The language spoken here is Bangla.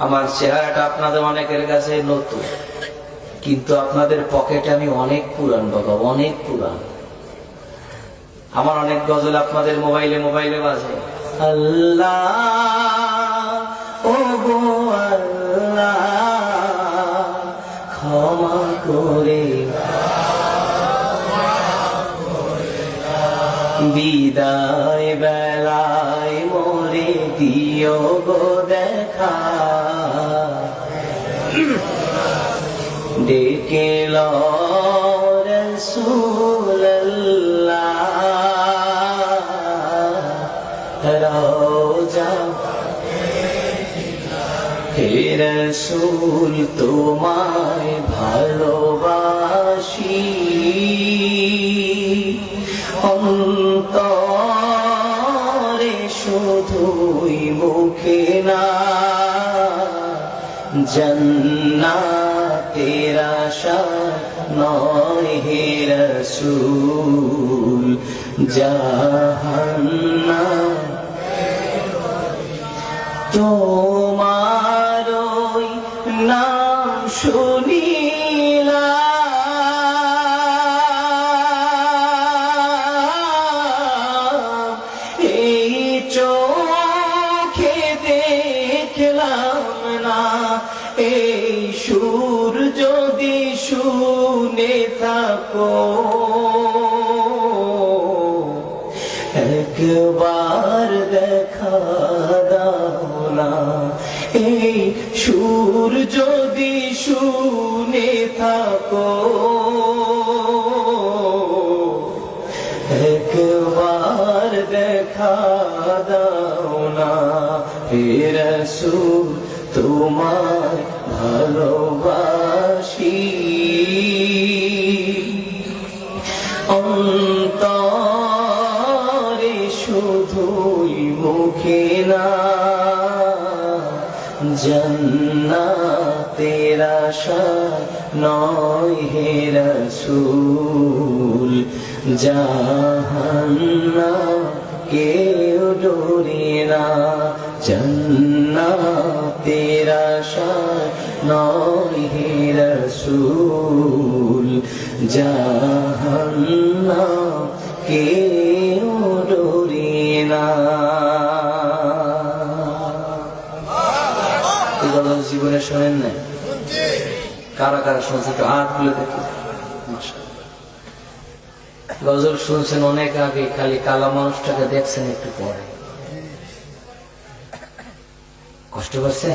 আমার চেহারাটা আপনাদের অনেকের কাছে নতুন, কিন্তু আপনাদের পকেটে আমি অনেক পুরান বাবা, অনেক পুরান। আমার অনেক গজল আপনাদের মোবাইলে মোবাইলে বাজে। আল্লাহ ও গো আল্লাহ ক্ষমা করে বিদায় বেলায় মোরে দিও গো দেখা, ডেকে লো রাসূলুল্লাহ রওজা হে রাসূল তোমায় ভালোবাসি, অন্তরে শুধুই মুখে না, জান্নাতের আশা নয় হে রাসূল, জাহান্নাম তোমার ওই নাম শুনিলাম, এই চোখে দেখলাম না, এই সুর যদি শুনে থাকো একবার দেখা দাও না, এই সুর যদি শুনে থাকো একবার দেখা দাও না, হে রাসূল তোমায় ভালোবাসি, অন্তরে শুধুই মুখে না, জান্নাতের আশা নয় হে রাসূল, জাহান্নাম কেউ ডোরে না, জান্নাতের আশা নয় হে রাসূল, জাহান্নাম কেউ ডোরে না। এই কথা জীবনে শোনেন নাই? কারা কারা শুনছে একটু হাত খুলে দেখি। গজল শুনছেন অনেক আগে, খালি কালা মানুষটাকে দেখছেন একটু পরে। কষ্ট করছে?